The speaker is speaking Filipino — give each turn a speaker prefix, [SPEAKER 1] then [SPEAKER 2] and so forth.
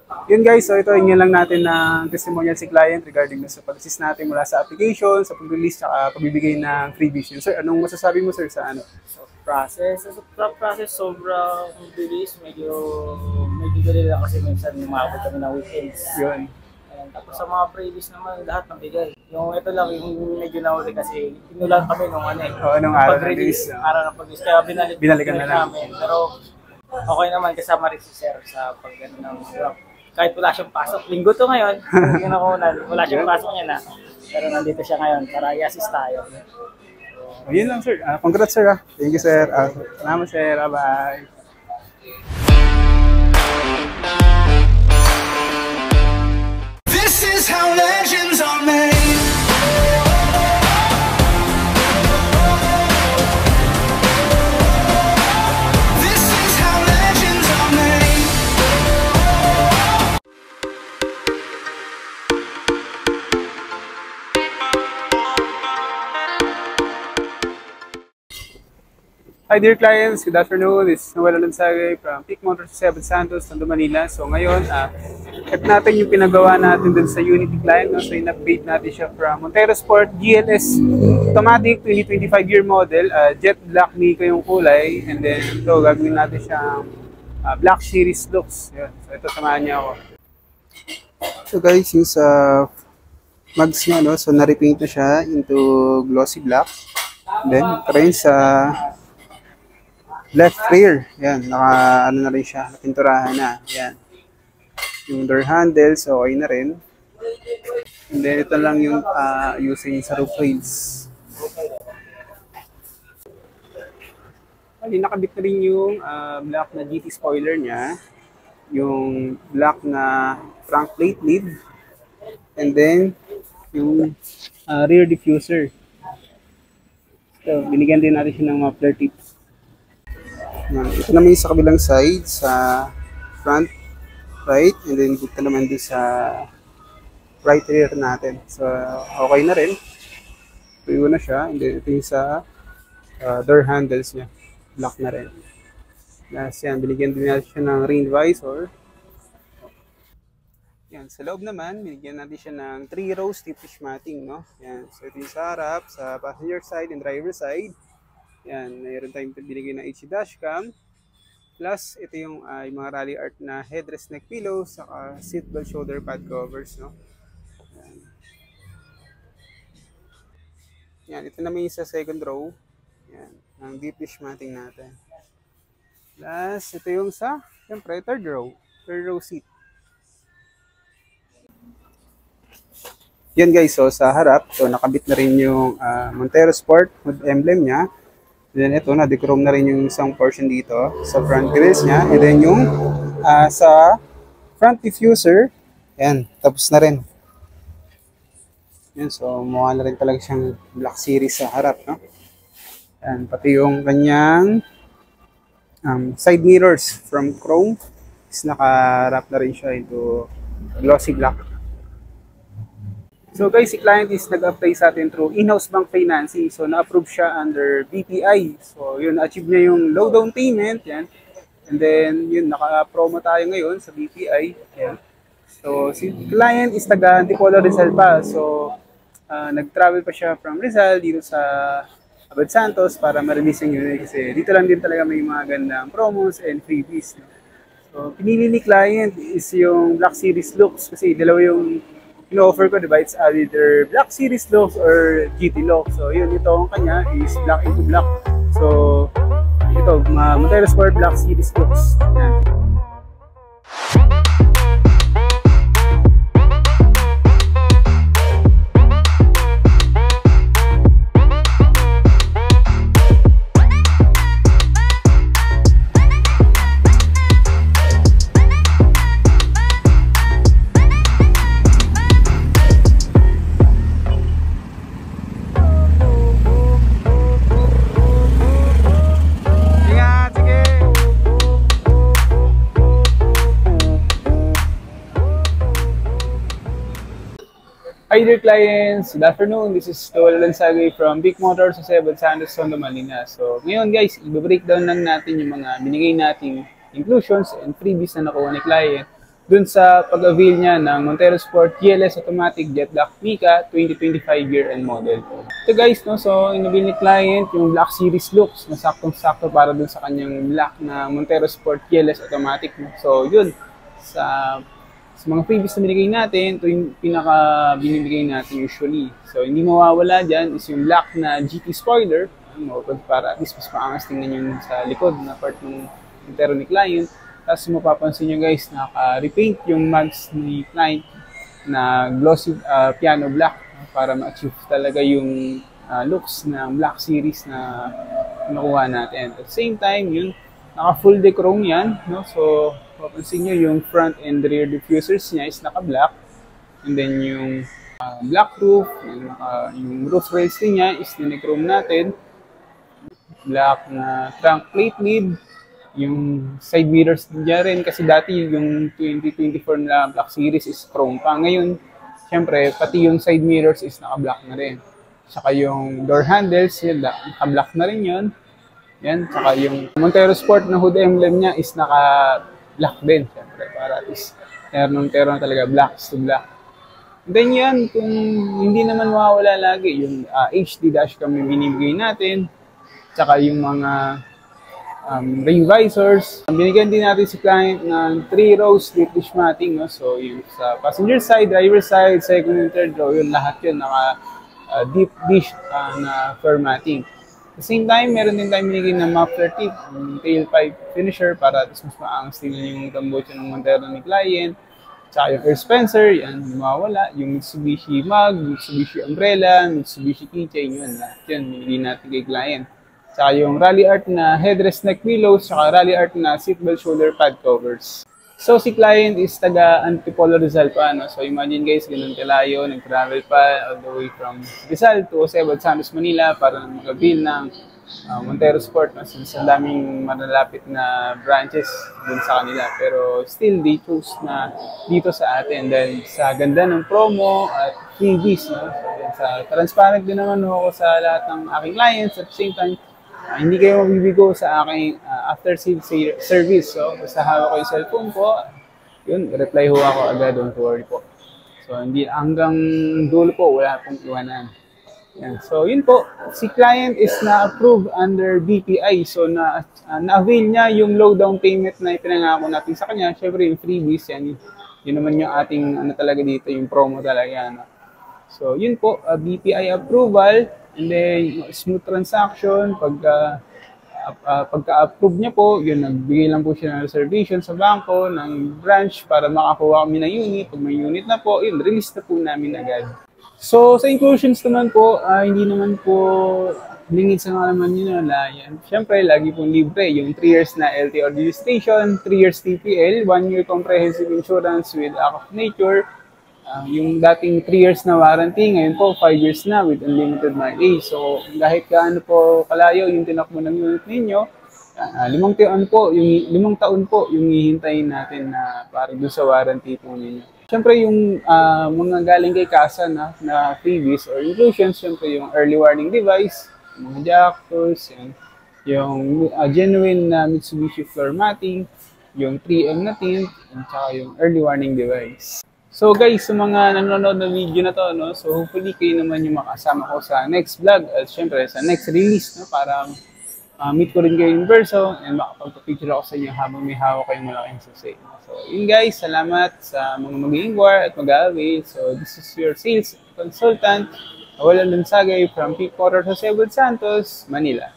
[SPEAKER 1] Yun guys, so ito, inyo lang natin ng testimonial si client regarding sa pag-assist natin mula sa application, sa pag-release, at pagbibigay ng freebies. Yun, sir, anong masasabi mo sir sa ano?
[SPEAKER 2] Sa process, sobrang bilis. Medyo dali lang kasi minsan umabot kami ng weekends.
[SPEAKER 1] Yun.
[SPEAKER 2] Ayan. Tapos sa mga previous naman, lahat ng bigay. Yung ito lang, yung medyo nahuli kasi inulan kami nung ano eh.
[SPEAKER 1] O, anong araw ng release?
[SPEAKER 2] Araw ng pag-release. Kaya
[SPEAKER 1] Binalikan na lang.
[SPEAKER 2] namin. Pero okay naman kasama rin si Sir sa pag ng work. Kahit wala siyang pasok. Linggo to ngayon. Yung nakunan. Wala siyang pasok niya na. Pero nandito siya ngayon para i-assist tayo.
[SPEAKER 1] O, yun lang sir. Congrats sir. Thank you sir. Salamat sir. Bye-bye.
[SPEAKER 3] This is how legends are made. This is how legends are made.
[SPEAKER 1] Hi dear clients, good afternoon. This is Noel Alansagay from Peak Motors Seven Santos, Tondo, Manila. So ngayon, check natin yung pinagawa natin dun sa Unity client. No? So in-upgrade natin siya from Montero Sport GLS Automatic 2025 year model. Jet black Miko yung kulay. And then ito, gagawin natin siyang Black Series looks. Yun. So ito, samahan niya ako. So guys, yung sa mags niya, no? So na-repaint na siya into glossy black. Then, rin sa left rear, yan, ano na rin siya, napinturahan na, yan. Yung door handles, okay na rin. And then ito lang yung using sa roof rails. Bali, nakabit na rin yung black na GT spoiler niya, yung black na front plate lid, and then yung rear diffuser. So, binigyan din natin siya ng muffler tips. Ito naman yung sa kabilang side, sa front, right, and then dito naman din sa right rear natin. So, okay na rin. Tuyo na siya, and then ito yung sa door handles niya. Lock na rin. Tapos yan, binigyan din natin siya ng rain visor. Yan, sa loob naman, binigyan natin siya ng 3 rows tip-fish matting, no? Yan, so ito yung sa harap, sa passenger side and driver side. Yan, mayroon tayong binigay na HC dashcam. Plus, ito yung mga rally art na headrest neck pillow, saka seatbelt shoulder pad covers, no? Yan. Yan, ito naman yung sa second row. Yan, ang deep dish matting natin. Plus, ito yung sa, siyempre, third row seat. Yan guys, so sa harap, so nakabit na rin yung Montero Sport with emblem niya. Then ito, na-dechrome na rin yung isang portion dito sa front grills niya. And then yung sa front diffuser, yan, tapos na rin. Yan, so mukha na rin talaga siyang Black Series sa harap, no? Yan, pati yung kanyang side mirrors from chrome is naka-wrap na rin siya into glossy black. So guys, si client is nag-apply sa atin through in-house bank financing. So na-approve siya under BPI. So yun, achieve niya yung low down payment. Yan. And then yun, naka-promo tayo ngayon sa BPI. Yan. So si client is taga Antipolo Rizal pa. So nag-travel pa siya from Rizal dito sa Abad Santos para ma-release yung unit. Kasi dito lang din talaga may mga gandang promos and freebies. No? So pinili ni client is yung Black Series looks kasi dalawa yung in-offer ko, diba? It's either Black Series looks or GT looks. So, yun, ito ang kanya is black into black. So, ito, Montero Sport Black Series looks. Yan. Hi dear clients, good afternoon. This is Noel Alansagay from Peak Motors sa Seven Santos, Tondo, Manila. So ngayon guys, i-breakdown lang natin yung mga binigay nating inclusions and freebies na nakuha ni client dun sa pag-avail niya ng Montero Sport GLS Automatic Jet Black Mica 2025 year-end model. So guys, no, so inabil ni client yung Black Series looks na saktong-sakto para dun sa kanyang black na Montero Sport GLS Automatic. No? So yun, sa mga previous na binigay natin, ito yung pinaka binibigay natin usually. So hindi mawawala dyan is yung black na GT spoiler, no, para at least mas maangas tingnan yung sa likod na part ng Montero ni client. Tapos mapapansin nyo guys, naka-repaint yung mags ni client na glossy piano black para ma-achieve talaga yung looks ng Black Series na nakuha natin. At the same time, yun, naka-full dechrome yan. No? So, mapapansin nyo yung front and rear diffusers niya is naka-black. And then yung black roof, yung roof rails niya is dinechrome natin. Black na trunk plate lid. Yung side mirrors niya rin kasi dati yung 2024 na Black Series is chrome pa. Ngayon, syempre, pati yung side mirrors is naka-black na rin. Saka yung door handles, yun, naka-black na rin yun. Yan, saka yung Montero Sport na hood emblem niya is naka-black din. Syempre, para at least terno na talaga, black to black. And then yan, kung hindi naman mawawala lagi, yung HD dashcam yung binibigay natin, saka yung mga ring visors. Binigyan din natin si client ng 3 rows deep dish matting. No? So, yung sa passenger side, driver side, second and third row, yun lahat yun naka deep dish na floor matting. At the same time, meron din tayong binigyan ng muffler tip, tailpipe finisher para mas maangas tingnan yung tambocho ng Montero ni client. Tsaka yung air dispenser, yan, mawawala. Yung Mitsubishi mug, Mitsubishi umbrella, Mitsubishi keychain, yun lahat yun, binigyan natin kay client. Saka yung Rally Art na headrest neck pillows, saka Rally Art na seatbelt shoulder pad covers. So si client is taga Antipolo Rizal pa, no? So imagine guys, ganun kalayo, nag-travel pa all the way from Rizal to Cebu, Santos, Manila para mag-avail ng Montero Sport. No? Since ang daming malalapit na branches dun sa kanila. Pero still, they chose na dito sa atin dahil sa ganda ng promo at freebies. No? So, transparent din naman ako sa lahat ng aking clients at the same time, hindi kayo mabibigo sa aking after-sales service. So, basta hawak ko yung cellphone ko, yun, reply ho ako agad, don't worry po. So, hindi hanggang dulo po, wala pong iwanan. Yan. So, yun po, si client is na-approve under BPI. So, na-avail niya yung low down payment na ipinangako natin sa kanya. Siyempre, yung freebies, yan, yun naman yung ating, ano talaga dito, yung promo talaga. No? So, yun po, BPI approval. And then, smooth transaction, pagka-approve niya po, yun, nagbigay lang po siya ng reservation sa bangko, ng branch para makakuha kami ng unit. Pag may unit na po, yun, release na po namin agad. So, sa inclusions naman po, hindi naman po lingid sa mga naman yun na yan. Siyempre, lagi pong libre. Yung 3 years na LTO registration, 3 years TPL, 1 year comprehensive insurance with Act of Nature, yung dating 3 years na warranty, ngayon po 5 years na with unlimited mileage. So, kahit gaano po kalayo yung tinakbo ng unit ninyo, 5 taon po yung hihintayin natin na para doon sa warranty po ninyo. Siyempre, yung mga galing kay Casa na freebies or inclusions, siyempre yung early warning device, yung mga jack tools, yung genuine na Mitsubishi floor matting, yung 3M na tint, at saka yung early warning device. So guys, sa mga nanonood ng video na to, no, so hopefully kayo naman yung makasama ko sa next vlog at syempre sa next release, no, para meet ko rin kayo in person and makapagpa-picture ako sa inyo habang may hawak kayong malaking susi. So yun guys, salamat sa mga mag-i-inquire at mag-avail. So this is your sales consultant, Awalan Lunsagay from Peak Quarter sa Cebu, Santos, Manila.